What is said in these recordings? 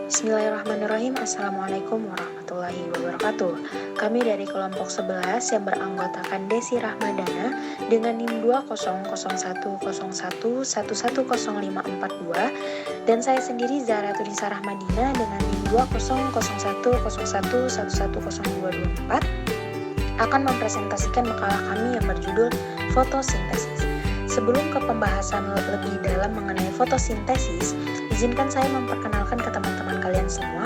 Bismillahirrahmanirrahim. Assalamualaikum warahmatullahi wabarakatuh. Kami dari kelompok 11 yang beranggotakan Desi Rahmadana dengan NIM 2001011110542 dan saya sendiri Zahra Tunisa Rahmadina dengan NIM 2001011111024 akan mempresentasikan makalah kami yang berjudul fotosintesis. Sebelum ke pembahasan lebih dalam mengenai fotosintesis, izinkan saya memperkenalkan ke teman-teman kalian semua,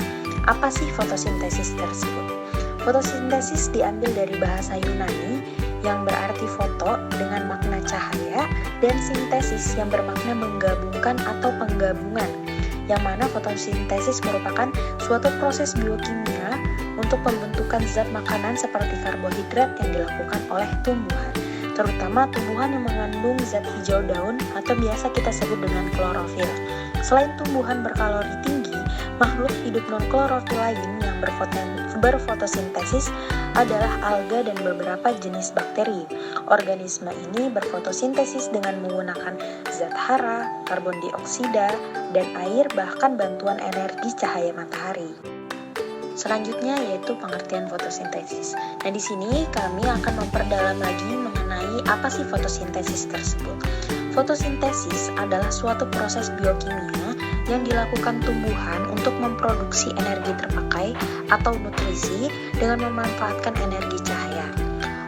apa sih fotosintesis tersebut? Fotosintesis diambil dari bahasa Yunani yang berarti foto dengan makna cahaya dan sintesis yang bermakna menggabungkan atau penggabungan, yang mana fotosintesis merupakan suatu proses biokimia untuk pembentukan zat makanan seperti karbohidrat yang dilakukan oleh tumbuhan, terutama tumbuhan yang mengandung zat hijau daun atau biasa kita sebut dengan klorofil. Selain tumbuhan berkalori tinggi, makhluk hidup non-klorofil lain yang berfotosintesis adalah alga dan beberapa jenis bakteri. Organisme ini berfotosintesis dengan menggunakan zat hara, karbon dioksida, dan air, bahkan bantuan energi cahaya matahari. Selanjutnya yaitu pengertian fotosintesis. Nah, di sini kami akan memperdalam lagi mengenai apa sih fotosintesis tersebut. Fotosintesis adalah suatu proses biokimia yang dilakukan tumbuhan untuk memproduksi energi terpakai atau nutrisi dengan memanfaatkan energi cahaya.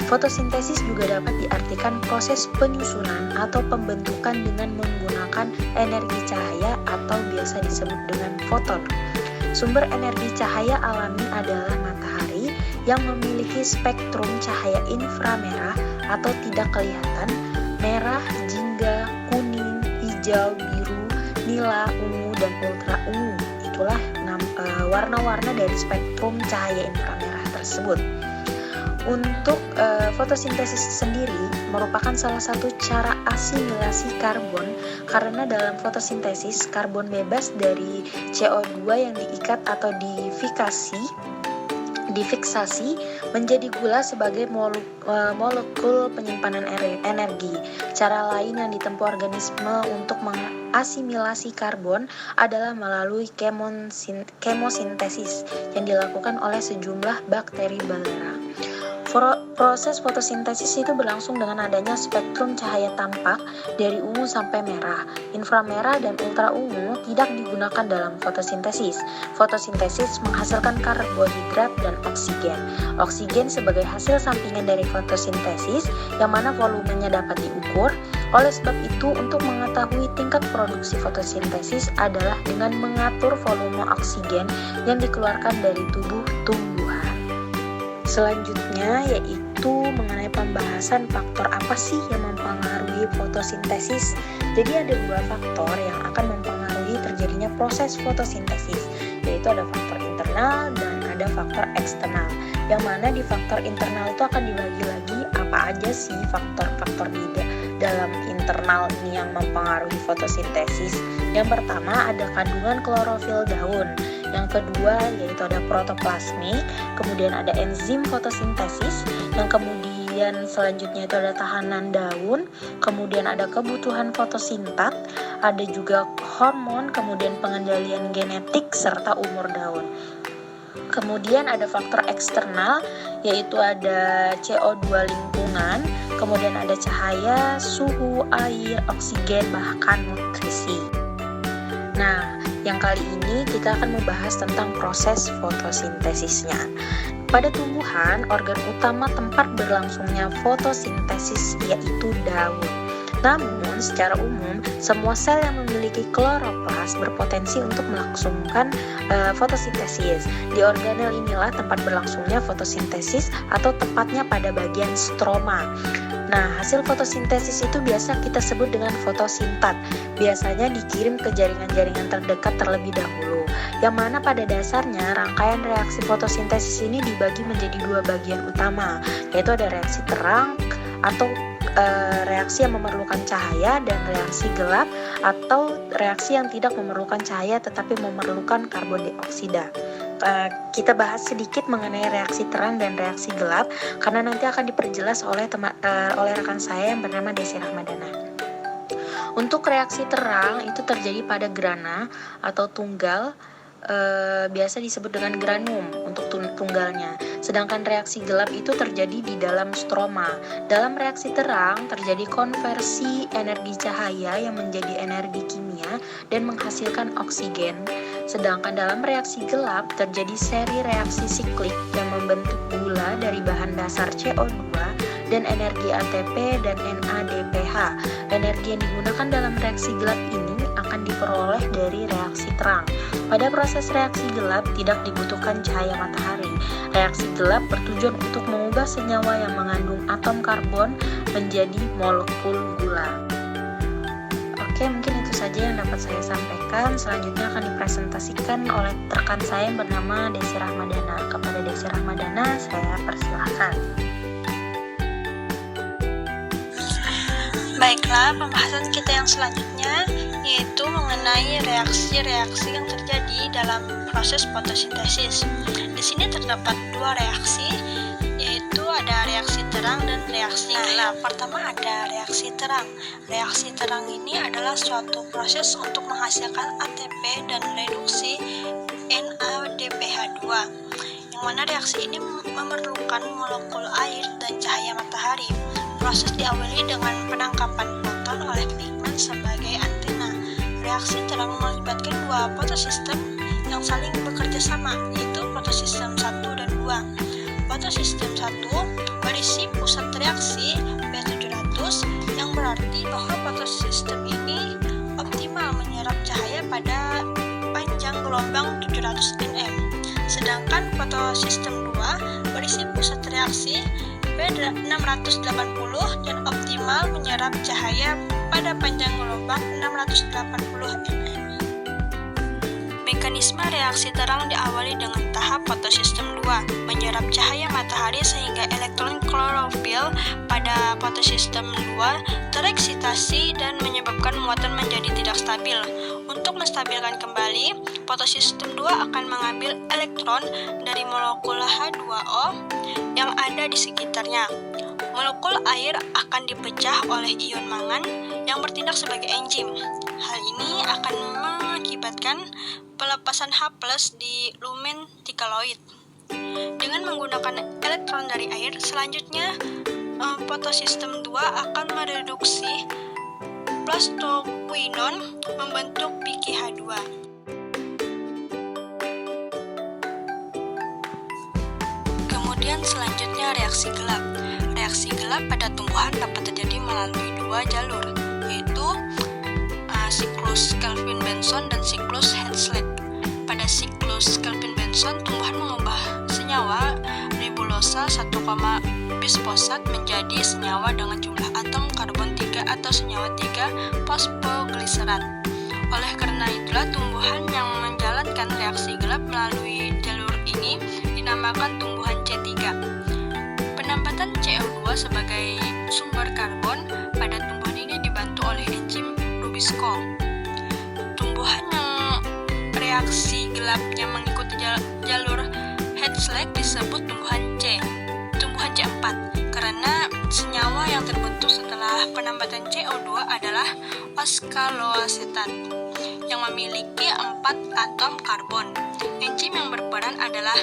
Fotosintesis juga dapat diartikan proses penyusunan atau pembentukan dengan menggunakan energi cahaya atau biasa disebut dengan foton. Sumber energi cahaya alami adalah matahari yang memiliki spektrum cahaya inframerah atau tidak kelihatan, merah, jingga, kuning, hijau, biru, nila, ungu, dan ultra ungu. Itulah warna-warna dari spektrum cahaya inframerah tersebut. Untuk fotosintesis sendiri merupakan salah satu cara asimilasi karbon, karena dalam fotosintesis karbon bebas dari CO2 yang diikat atau difiksasi menjadi gula sebagai molekul penyimpanan energi. Cara lain yang ditempuh organisme untuk mengasimilasi karbon adalah melalui kemosintesis yang dilakukan oleh sejumlah bakteri belerang. Proses fotosintesis itu berlangsung dengan adanya spektrum cahaya tampak dari ungu sampai merah. Inframerah dan ultra ungu tidak digunakan dalam fotosintesis. Fotosintesis menghasilkan karbohidrat dan oksigen. Oksigen sebagai hasil sampingan dari fotosintesis yang mana volumenya dapat diukur. Oleh sebab itu, untuk mengetahui tingkat produksi fotosintesis adalah dengan mengatur volume oksigen yang dikeluarkan dari tubuh tumbuhan. Selanjutnya yaitu mengenai pembahasan faktor apa sih yang mempengaruhi fotosintesis. Jadi ada dua faktor yang akan mempengaruhi terjadinya proses fotosintesis, yaitu ada faktor internal dan ada faktor eksternal. Yang mana di faktor internal itu akan dibagi lagi apa aja sih faktor-faktor di dalam internal ini yang mempengaruhi fotosintesis. Yang pertama ada kandungan klorofil daun. Yang kedua yaitu ada protoplasmi, kemudian ada enzim fotosintesis, yang kemudian selanjutnya itu ada tahanan daun, kemudian ada kebutuhan fotosintat, ada juga hormon, kemudian pengendalian genetik, serta umur daun. Kemudian ada faktor eksternal, yaitu ada CO2 lingkungan, kemudian ada cahaya, suhu, air, oksigen, bahkan nutrisi. Nah, yang kali ini kita akan membahas tentang proses fotosintesisnya. Pada tumbuhan, organ utama tempat berlangsungnya fotosintesis yaitu daun. Namun, secara umum, semua sel yang memiliki kloroplas berpotensi untuk melangsungkan fotosintesis. Di organel inilah tempat berlangsungnya fotosintesis atau tepatnya pada bagian stroma. Nah, hasil fotosintesis itu biasa kita sebut dengan fotosintat. Biasanya dikirim ke jaringan-jaringan terdekat terlebih dahulu. Yang mana pada dasarnya rangkaian reaksi fotosintesis ini dibagi menjadi dua bagian utama, yaitu ada reaksi terang atau reaksi yang memerlukan cahaya dan reaksi gelap atau reaksi yang tidak memerlukan cahaya tetapi memerlukan karbon dioksida. Kita bahas sedikit mengenai reaksi terang dan reaksi gelap karena nanti akan diperjelas oleh rekan saya yang bernama Desi Rahmadana. Untuk reaksi terang itu terjadi pada grana atau tunggal biasa disebut dengan granum untuk tunggalnya. Sedangkan reaksi gelap itu terjadi di dalam stroma. Dalam reaksi terang terjadi konversi energi cahaya yang menjadi energi kimia dan menghasilkan oksigen. Sedangkan dalam reaksi gelap terjadi seri reaksi siklik yang membentuk gula dari bahan dasar CO2 dan energi ATP dan NADPH. Energi yang digunakan dalam reaksi gelap ini akan diperoleh dari reaksi terang. Pada proses reaksi gelap tidak dibutuhkan cahaya matahari. Reaksi gelap bertujuan untuk mengubah senyawa yang mengandung atom karbon menjadi molekul gula. Oke, mungkin itu saja yang dapat saya sampaikan. Selanjutnya akan dipresentasikan oleh rekan saya yang bernama Desi Rahmadana. Kepada Desi Rahmadana, saya persilahkan. Baiklah, pembahasan kita yang selanjutnya yaitu mengenai reaksi-reaksi yang terjadi dalam proses fotosintesis. Di sini terdapat dua reaksi, yaitu ada reaksi terang dan reaksi gelap. Pertama ada reaksi terang. Reaksi terang ini adalah suatu proses untuk menghasilkan ATP dan reduksi NADPH2, yang mana reaksi ini memerlukan molekul air dan cahaya matahari. Proses diawali dengan penangkapan foton oleh pigmen sebagai antena. Reaksi terang melibatkan dua fotosistem yang saling bekerja sama, yaitu fotosistem 1 dan 2. Fotosistem 1 berisi pusat reaksi P700, yang berarti bahwa fotosistem ini optimal menyerap cahaya pada panjang gelombang 700 nm. Sedangkan fotosistem 2 berisi pusat reaksi P680 dan optimal menyerap cahaya pada panjang gelombang 680 nm. Mekanisme reaksi terang diawali dengan tahap fotosistem 2, menyerap cahaya matahari sehingga elektron klorofil pada fotosistem 2 tereksitasi dan menyebabkan muatan menjadi tidak stabil. Untuk menstabilkan kembali, fotosistem 2 akan mengambil elektron dari molekul H2O yang ada di sekitarnya. Molekul air akan dipecah oleh ion mangan yang bertindak sebagai enzim. Hal ini akan mengakibatkan pelepasan H+ di lumen tikaloid. Dengan menggunakan elektron dari air, selanjutnya fotosistem 2 akan mereduksi plastoquinon membentuk PKH2. Kemudian selanjutnya reaksi gelap. Reaksi gelap pada tumbuhan dapat terjadi melalui dua jalur, yaitu siklus Kelvin-Benson dan siklus Hertzsprung. Pada siklus Kelvin-Benson, tumbuhan mengubah senyawa ribulosa 1, bisfosat menjadi senyawa dengan jumlah atom karbon 3 atau senyawa 3 fosfogliserat. Oleh karena itulah, tumbuhan yang menjalankan reaksi gelap melalui jalur ini dinamakan tumbuhan C3. Penambatan CO2 sebagai sumber karbon pada tumbuhan ini dibantu oleh enzim Rubisco. Tumbuhan yang reaksi gelapnya mengikuti jalur Hertzsprung disebut tumbuhan C4 karena senyawa yang terbentuk setelah penambatan CO2 adalah oskaloasetat yang memiliki 4 atom karbon. Enzim yang berperan adalah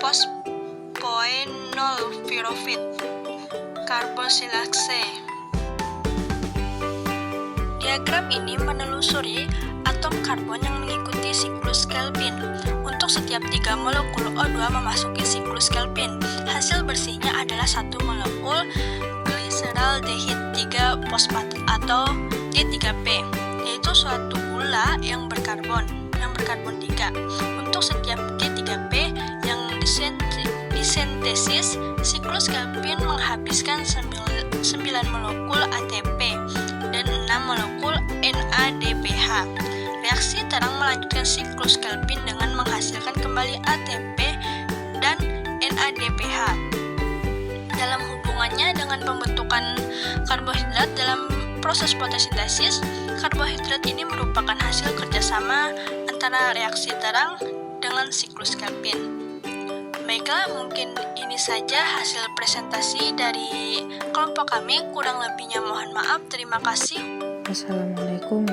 fosfoenolpyruvate karbosilase. Diagram ini menelusuri atom karbon yang mengikuti siklus Kelvin. Untuk setiap 3 molekul O2 memasuki siklus Kelvin, hasil bersihnya adalah 1 molekul gliseraldehid 3 fosfat atau G3P, yaitu suatu gula yang berkarbon 3. Untuk setiap G3P yang disintesis, siklus Kelvin menghabiskan 9 molekul ATP dan 6 molekul NADPH. Reaksi terang melanjutkan siklus Kelvin dengan menghasilkan kembali ATP dan NADPH. Dalam hubungannya dengan pembentukan karbohidrat dalam proses fotosintesis, karbohidrat ini merupakan hasil kerjasama antara reaksi terang dengan siklus Kelvin. Baiklah, mungkin ini saja hasil presentasi dari kelompok kami. Kurang lebihnya mohon maaf. Terima kasih. Assalamualaikum